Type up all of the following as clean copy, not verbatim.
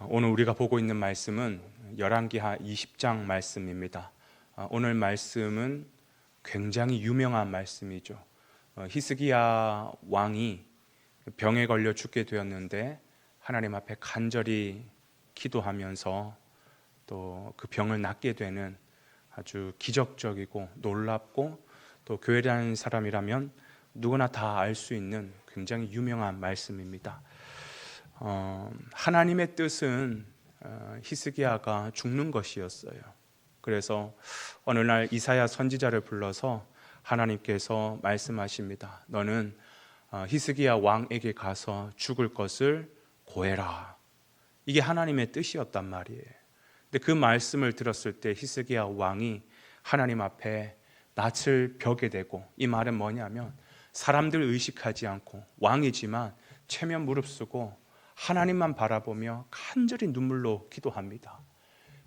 오늘 우리가 보고 있는 말씀은 열왕기하 20장 말씀입니다. 오늘 말씀은 굉장히 유명한 말씀이죠. 히스기야 왕이 병에 걸려 죽게 되었는데 하나님 앞에 간절히 기도하면서 또 그 병을 낫게 되는 아주 기적적이고 놀랍고 또 교회에 다니는 사람이라면 누구나 다 알 수 있는 굉장히 유명한 말씀입니다. 하나님의 뜻은 히스기야가 죽는 것이었어요. 그래서 어느 날 이사야 선지자를 불러서 하나님께서 말씀하십니다. 너는 히스기야 왕에게 가서 죽을 것을 고해라. 이게 하나님의 뜻이었단 말이에요. 근데 그 말씀을 들었을 때 히스기야 왕이 하나님 앞에 낯을 벼게 되고, 이 말은 뭐냐면 사람들 의식하지 않고 왕이지만 체면 무릅쓰고 하나님만 바라보며 간절히 눈물로 기도합니다.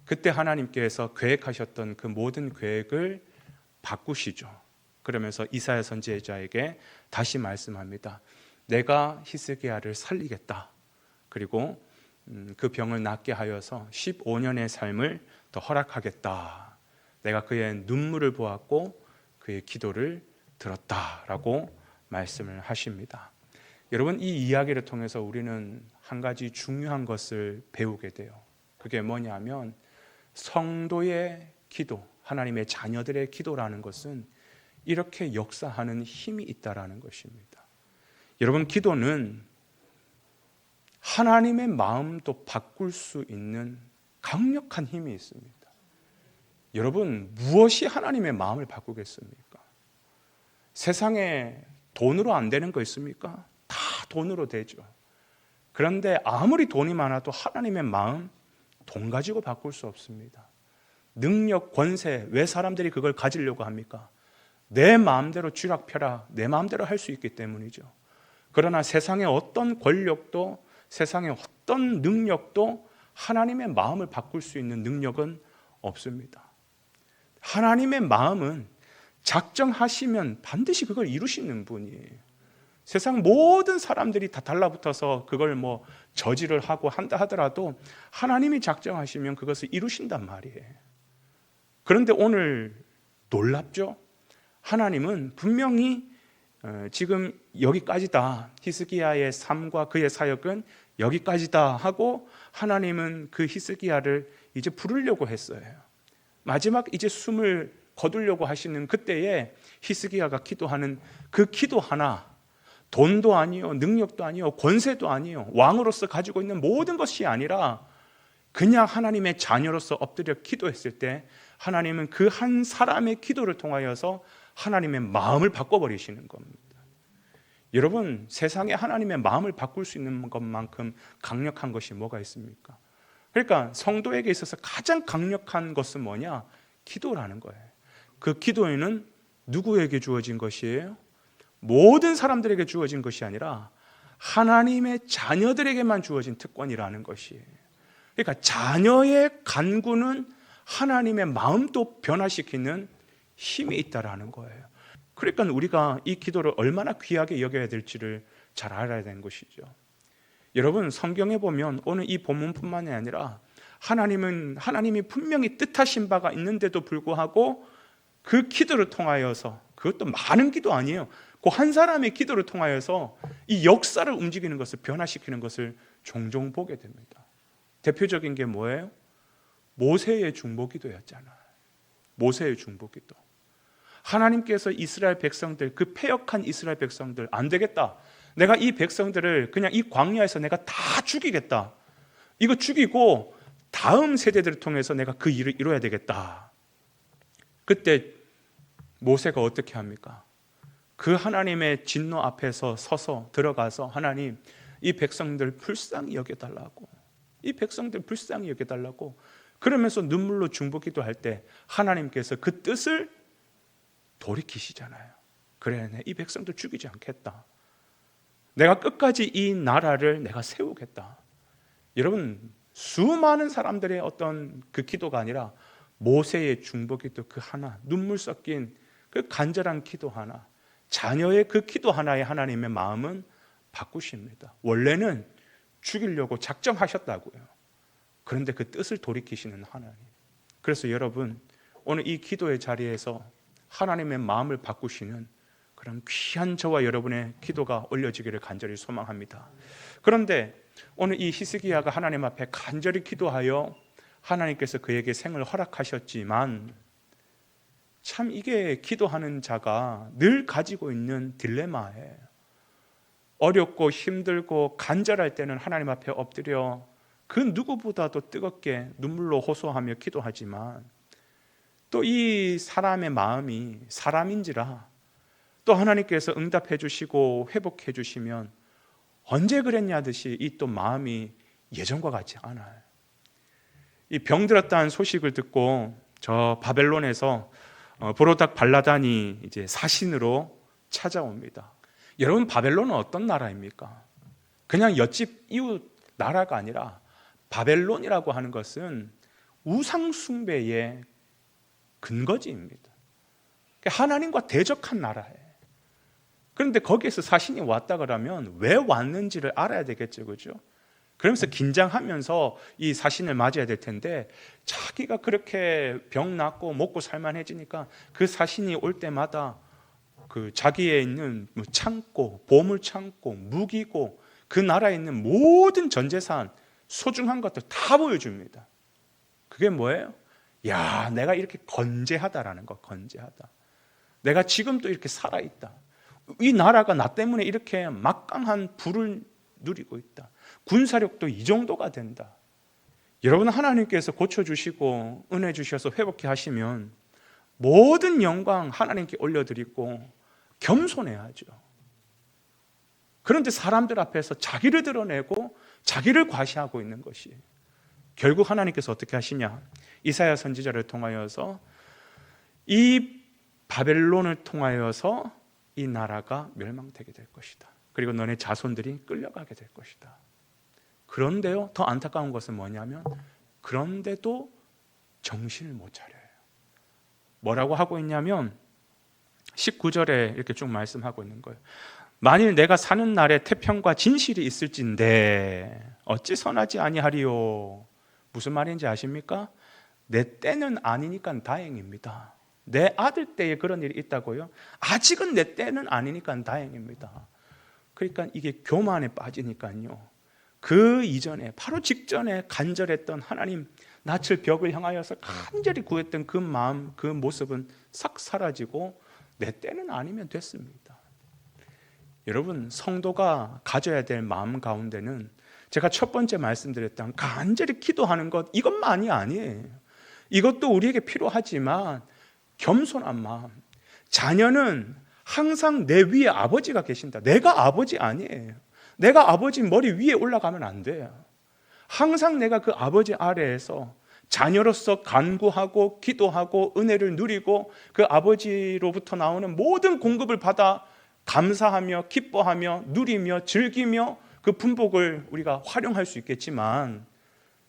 그때 하나님께서 계획하셨던 그 모든 계획을 바꾸시죠. 그러면서 이사야 선지자에게 다시 말씀합니다. 내가 히스기야를 살리겠다. 그리고 그 병을 낫게 하여서 15년의 삶을 더 허락하겠다. 내가 그의 눈물을 보았고 그의 기도를 들었다라고 말씀을 하십니다. 여러분, 이 이야기를 통해서 우리는 한 가지 중요한 것을 배우게 돼요. 그게 뭐냐면 성도의 기도, 하나님의 자녀들의 기도라는 것은 이렇게 역사하는 힘이 있다라는 것입니다. 여러분, 기도는 하나님의 마음도 바꿀 수 있는 강력한 힘이 있습니다. 여러분, 무엇이 하나님의 마음을 바꾸겠습니까? 세상에 돈으로 안 되는 거 있습니까? 다 돈으로 되죠. 그런데 아무리 돈이 많아도 하나님의 마음, 돈 가지고 바꿀 수 없습니다. 능력, 권세, 왜 사람들이 그걸 가지려고 합니까? 내 마음대로 쥐락펴락 내 마음대로 할 수 있기 때문이죠. 그러나 세상의 어떤 권력도, 세상의 어떤 능력도 하나님의 마음을 바꿀 수 있는 능력은 없습니다. 하나님의 마음은 작정하시면 반드시 그걸 이루시는 분이에요. 세상 모든 사람들이 다 달라붙어서 그걸 저지를 하고 한다 하더라도 하나님이 작정하시면 그것을 이루신단 말이에요. 그런데 오늘 놀랍죠? 하나님은 분명히 지금 여기까지다, 히스기야의 삶과 그의 사역은 여기까지다 하고 하나님은 그 히스기야를 이제 부르려고 했어요. 마지막 이제 숨을 거두려고 하시는 그때에 히스기야가 기도하는 그 기도 하나, 돈도 아니요, 능력도 아니요, 권세도 아니요, 왕으로서 가지고 있는 모든 것이 아니라 그냥 하나님의 자녀로서 엎드려 기도했을 때 하나님은 그 한 사람의 기도를 통하여서 하나님의 마음을 바꿔버리시는 겁니다. 여러분, 세상에 하나님의 마음을 바꿀 수 있는 것만큼 강력한 것이 뭐가 있습니까? 그러니까 성도에게 있어서 가장 강력한 것은 뭐냐? 기도라는 거예요. 그 기도에는 누구에게 주어진 것이에요? 모든 사람들에게 주어진 것이 아니라 하나님의 자녀들에게만 주어진 특권이라는 것이에요. 그러니까 자녀의 간구는 하나님의 마음도 변화시키는 힘이 있다라는 거예요. 그러니까 우리가 이 기도를 얼마나 귀하게 여겨야 될지를 잘 알아야 되는 것이죠. 여러분, 성경에 보면 오늘 이 본문뿐만이 아니라 하나님이 분명히 뜻하신 바가 있는데도 불구하고 그 기도를 통하여서, 그것도 많은 기도 아니에요, 그 한 사람의 기도를 통하여서 이 역사를 움직이는 것을, 변화시키는 것을 종종 보게 됩니다. 대표적인 게 뭐예요? 모세의 중보기도였잖아요. 모세의 중보기도. 하나님께서 이스라엘 백성들, 그 패역한 이스라엘 백성들, 안 되겠다, 내가 이 백성들을 그냥 이 광야에서 내가 다 죽이겠다, 이거 죽이고 다음 세대들을 통해서 내가 그 일을 이뤄야 되겠다. 그때 모세가 어떻게 합니까? 그 하나님의 진노 앞에서 서서 들어가서, 하나님, 이 백성들 불쌍히 여겨달라고, 이 백성들 불쌍히 여겨달라고 그러면서 눈물로 중보기도할 때 하나님께서 그 뜻을 돌이키시잖아요. 그래, 이 백성들 죽이지 않겠다, 내가 끝까지 이 나라를 내가 세우겠다. 여러분, 수많은 사람들의 어떤 그 기도가 아니라 모세의 중보기도 그 하나, 눈물 섞인 그 간절한 기도 하나, 자녀의 그 기도 하나에 하나님의 마음은 바꾸십니다. 원래는 죽이려고 작정하셨다고요. 그런데 그 뜻을 돌이키시는 하나님. 그래서 여러분, 오늘 이 기도의 자리에서 하나님의 마음을 바꾸시는 그런 귀한 저와 여러분의 기도가 올려지기를 간절히 소망합니다. 그런데 오늘 이 히스기야가 하나님 앞에 간절히 기도하여 하나님께서 그에게 생을 허락하셨지만, 참 이게 기도하는 자가 늘 가지고 있는 딜레마예요. 어렵고 힘들고 간절할 때는 하나님 앞에 엎드려 그 누구보다도 뜨겁게 눈물로 호소하며 기도하지만, 또 이 사람의 마음이 사람인지라 또 하나님께서 응답해 주시고 회복해 주시면 언제 그랬냐 듯이 이 또 마음이 예전과 같지 않아요. 이 병들었다는 소식을 듣고 저 바벨론에서 브로닥 발라단이 이제 사신으로 찾아옵니다. 여러분, 바벨론은 어떤 나라입니까? 그냥 옆집 이웃 나라가 아니라 바벨론이라고 하는 것은 우상 숭배의 근거지입니다. 하나님과 대적한 나라예요. 그런데 거기에서 사신이 왔다 그러면 왜 왔는지를 알아야 되겠죠, 그죠? 그러면서 긴장하면서 이 사신을 맞아야 될 텐데, 자기가 그렇게 병 낫고 먹고 살만해지니까 그 사신이 올 때마다 그 자기에 있는 창고, 보물 창고, 무기고, 그 나라에 있는 모든 전재산, 소중한 것들 다 보여줍니다. 그게 뭐예요? 야, 내가 이렇게 건재하다라는 거, 건재하다. 내가 지금도 이렇게 살아있다. 이 나라가 나 때문에 이렇게 막강한 부를 누리고 있다. 군사력도 이 정도가 된다. 여러분, 하나님께서 고쳐주시고 은혜 주셔서 회복해 하시면 모든 영광 하나님께 올려드리고 겸손해야죠. 그런데 사람들 앞에서 자기를 드러내고 자기를 과시하고 있는 것이, 결국 하나님께서 어떻게 하시냐? 이사야 선지자를 통하여서 이 바벨론을 통하여서 이 나라가 멸망되게 될 것이다. 그리고 너네 자손들이 끌려가게 될 것이다. 그런데요, 더 안타까운 것은 뭐냐면, 그런데도 정신을 못 차려요. 뭐라고 하고 있냐면 19절에 이렇게 쭉 말씀하고 있는 거예요. 만일 내가 사는 날에 태평과 진실이 있을진데 어찌 선하지 아니하리요. 무슨 말인지 아십니까? 내 때는 아니니까 다행입니다. 내 아들 때에 그런 일이 있다고요? 아직은 내 때는 아니니까 다행입니다. 그러니까 이게 교만에 빠지니까요, 그 이전에 바로 직전에 간절했던 하나님 낯을 벽을 향하여서 간절히 구했던 그 마음, 그 모습은 싹 사라지고 내 때는 아니면 됐습니다. 여러분, 성도가 가져야 될 마음 가운데는 제가 첫 번째 말씀드렸던 간절히 기도하는 것, 이것만이 아니에요. 이것도 우리에게 필요하지만 겸손한 마음. 자녀는 항상 내 위에 아버지가 계신다. 내가 아버지 아니에요. 내가 아버지 머리 위에 올라가면 안 돼요. 항상 내가 그 아버지 아래에서 자녀로서 간구하고 기도하고 은혜를 누리고 그 아버지로부터 나오는 모든 공급을 받아 감사하며 기뻐하며 누리며 즐기며 그 분복을 우리가 활용할 수 있겠지만,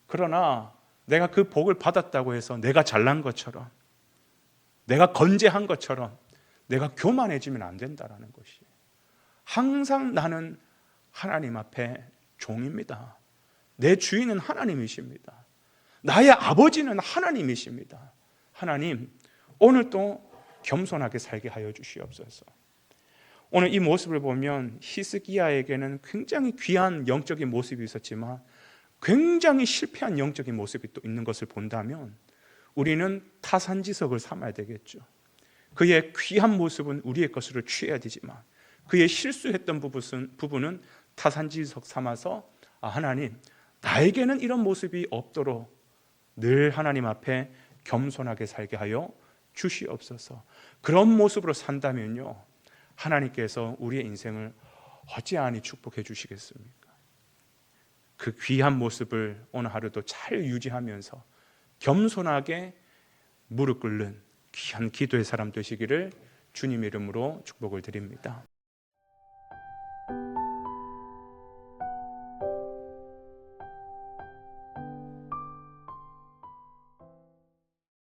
그러나 내가 그 복을 받았다고 해서 내가 잘난 것처럼, 내가 건재한 것처럼 내가 교만해지면 안 된다는 것이, 항상 나는 하나님 앞에 종입니다. 내 주인은 하나님이십니다. 나의 아버지는 하나님이십니다. 하나님, 오늘도 겸손하게 살게 하여 주시옵소서. 오늘 이 모습을 보면 히스기야에게는 굉장히 귀한 영적인 모습이 있었지만 굉장히 실패한 영적인 모습이 또 있는 것을 본다면 우리는 타산지석을 삼아야 되겠죠. 그의 귀한 모습은 우리의 것으로 취해야 되지만 그의 실수했던 부분은 타산지석 삼아서 하나님, 나에게는 이런 모습이 없도록 늘 하나님 앞에 겸손하게 살게 하여 주시옵소서. 그런 모습으로 산다면요, 하나님께서 우리의 인생을 어찌하니 축복해 주시겠습니까? 그 귀한 모습을 오늘 하루도 잘 유지하면서 겸손하게 무릎 꿇는 귀한 기도의 사람 되시기를 주님의 이름으로 축복을 드립니다.